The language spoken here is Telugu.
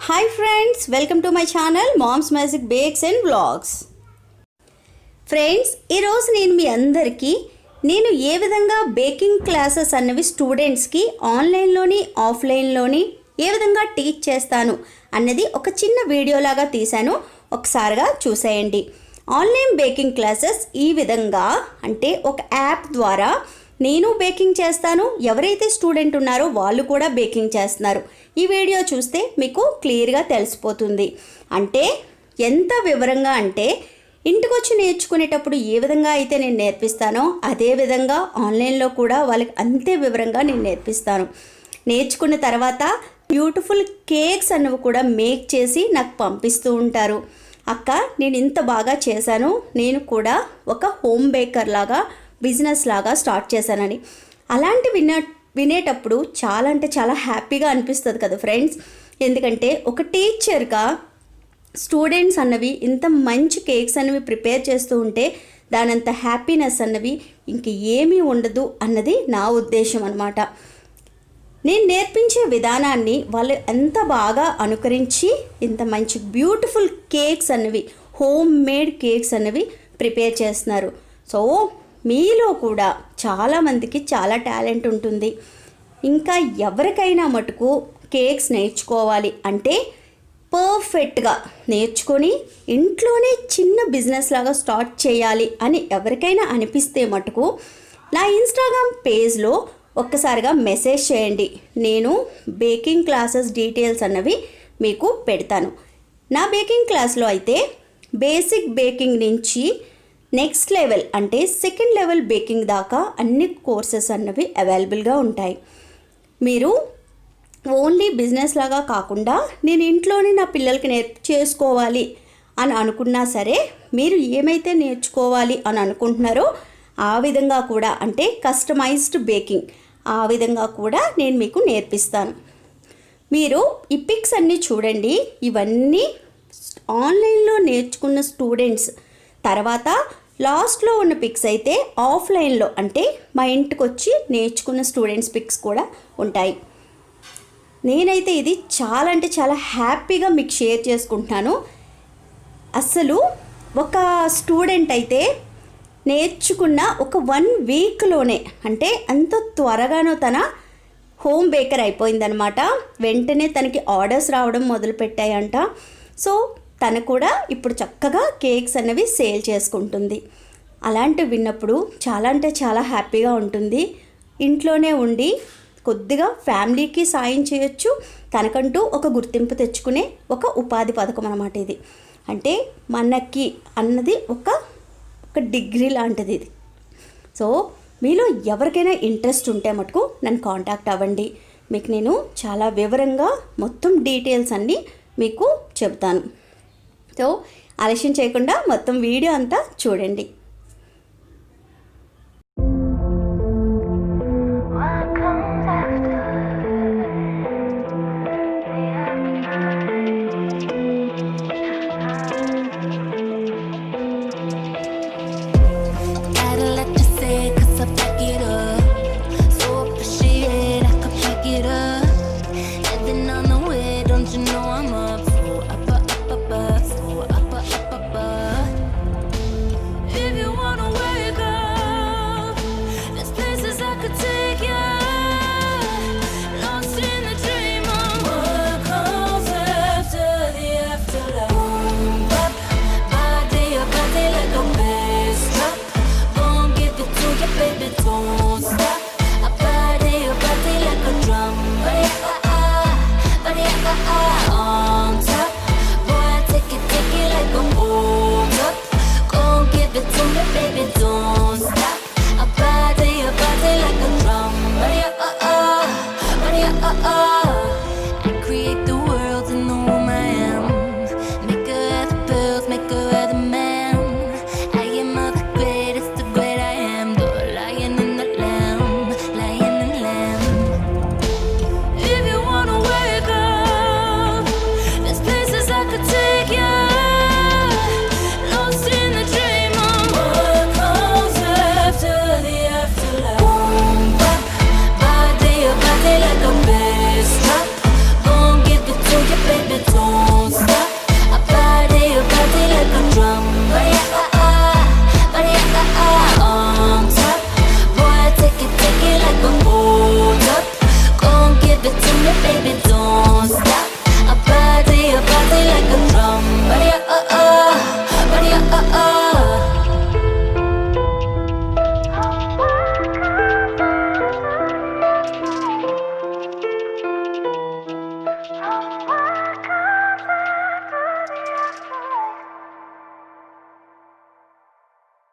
Hi friends, welcome to my channel Mom's Mazic Bakes and Vlogs. Friends, ఈరోజు నేను మీ అందరికీ నేను ఏ విధంగా బేకింగ్ క్లాసెస్ అన్నవి స్టూడెంట్స్కి ఆన్లైన్లోని ఆఫ్లైన్లోని ఏ విధంగా టీచ్ చేస్తాను అన్నది ఒక చిన్న వీడియోలాగా తీశాను. ఒకసారిగా చూసేయండి. ఆన్లైన్ బేకింగ్ క్లాసెస్ ఈ విధంగా అంటే ఒక యాప్ ద్వారా నేను బేకింగ్ చేస్తాను, ఎవరైతే స్టూడెంట్ ఉన్నారో వాళ్ళు కూడా బేకింగ్ చేస్తున్నారు. ఈ వీడియో చూస్తే మీకు క్లియర్గా తెలిసిపోతుంది. అంటే ఎంత వివరంగా అంటే ఇంటికి వచ్చి నేర్చుకునేటప్పుడు ఏ విధంగా అయితే నేను నేర్పిస్తానో అదే విధంగా ఆన్లైన్లో కూడా వాళ్ళకి అంతే వివరంగా నేను నేర్పిస్తాను. నేర్చుకున్న తర్వాత బ్యూటిఫుల్ కేక్స్ అన్నవి కూడా మేక్ చేసి నాకు పంపిస్తూ ఉంటారు. అక్క, నేను ఇంత బాగా చేశాను, నేను కూడా ఒక హోమ్ బేకర్ లాగా బిజినెస్ లాగా స్టార్ట్ చేశానని. అలాంటి వినేటప్పుడు చాలా అంటే చాలా హ్యాపీగా అనిపిస్తుంది కదా ఫ్రెండ్స్. ఎందుకంటే ఒక టీచర్గా స్టూడెంట్స్ అన్నవి ఇంత మంచి కేక్స్ అన్నవి ప్రిపేర్ చేస్తూ ఉంటే దానంత హ్యాపీనెస్ అన్నవి ఇంక ఏమీ ఉండదు అన్నది నా ఉద్దేశం అన్నమాట. నేను నేర్పించే విధానాన్ని వాళ్ళు ఎంత బాగా అనుకరించి ఇంత మంచి బ్యూటిఫుల్ కేక్స్ అన్నవి హోమ్ మేడ్ కేక్స్ అన్నవి ప్రిపేర్ చేస్తున్నారు. సో మీలో కూడా చాలామందికి చాలా టాలెంట్ ఉంటుంది. ఇంకా ఎవరికైనా మటుకు కేక్స్ నేర్చుకోవాలి అంటే పర్ఫెక్ట్గా నేర్చుకొని ఇంట్లోనే చిన్న బిజినెస్ లాగా స్టార్ట్ చేయాలి అని ఎవరికైనా అనిపిస్తే మటుకు నా ఇన్స్టాగ్రామ్ పేజ్లో ఒక్కసారిగా మెసేజ్ చేయండి. నేను బేకింగ్ క్లాసెస్ డీటెయిల్స్ అన్నవి మీకు పెడతాను. నా బేకింగ్ క్లాస్లో అయితే బేసిక్ బేకింగ్ నుంచి నెక్స్ట్ లెవెల్ అంటే సెకండ్ లెవెల్ బేకింగ్ దాకా అన్ని కోర్సెస్ అన్నవి అవైలబుల్గా ఉంటాయి. మీరు ఓన్లీ బిజినెస్ లాగా కాకుండా నేను ఇంట్లోనే నా పిల్లలకి చేసుకోవాలి అని అనుకున్నా సరే, మీరు ఏమైతే నేర్చుకోవాలి అని అనుకుంటున్నారో ఆ విధంగా కూడా అంటే కస్టమైజ్డ్ బేకింగ్ ఆ విధంగా కూడా నేను మీకు నేర్పిస్తాను. మీరు ఈ పిక్స్ అన్నీ చూడండి. ఇవన్నీ ఆన్లైన్లో నేర్చుకున్న స్టూడెంట్స్. తర్వాత లాస్ట్లో ఉన్న పిక్స్ అయితే ఆఫ్లైన్లో అంటే మా ఇంటికి వచ్చి నేర్చుకున్న స్టూడెంట్స్ పిక్స్ కూడా ఉంటాయి. నేనైతే ఇది చాలా అంటే చాలా హ్యాపీగా మీకు షేర్ చేసుకుంటున్నాను. అసలు ఒక స్టూడెంట్ అయితే నేర్చుకున్న ఒక 1 వీక్లోనే అంటే అంత త్వరగానో తన హోమ్ బేకర్ అయిపోయిందనమాట. వెంటనే తనకి ఆర్డర్స్ రావడం మొదలుపెట్టాయంట. సో తను కూడా ఇప్పుడు చక్కగా కేక్స్ అనేవి సేల్ చేసుకుంటుంది. అలాంటివి విన్నప్పుడు చాలా అంటే చాలా హ్యాపీగా ఉంటుంది. ఇంట్లోనే ఉండి కొద్దిగా ఫ్యామిలీకి సాయం చేయొచ్చు, తనకంటూ ఒక గుర్తింపు తెచ్చుకునే ఒక ఉపాధి పథకం అన్నమాట ఇది. అంటే మనకి అన్నది ఒక డిగ్రీ లాంటిది ఇది. సో మీలో ఎవరికైనా ఇంట్రెస్ట్ ఉంటే మటుకు నన్ను కాంటాక్ట్ అవ్వండి. మీకు నేను చాలా వివరంగా మొత్తం డీటెయిల్స్ అన్నీ మీకు చెప్తాను. సో ఆలస్యం చేయకుండా మొత్తం వీడియో అంతా చూడండి.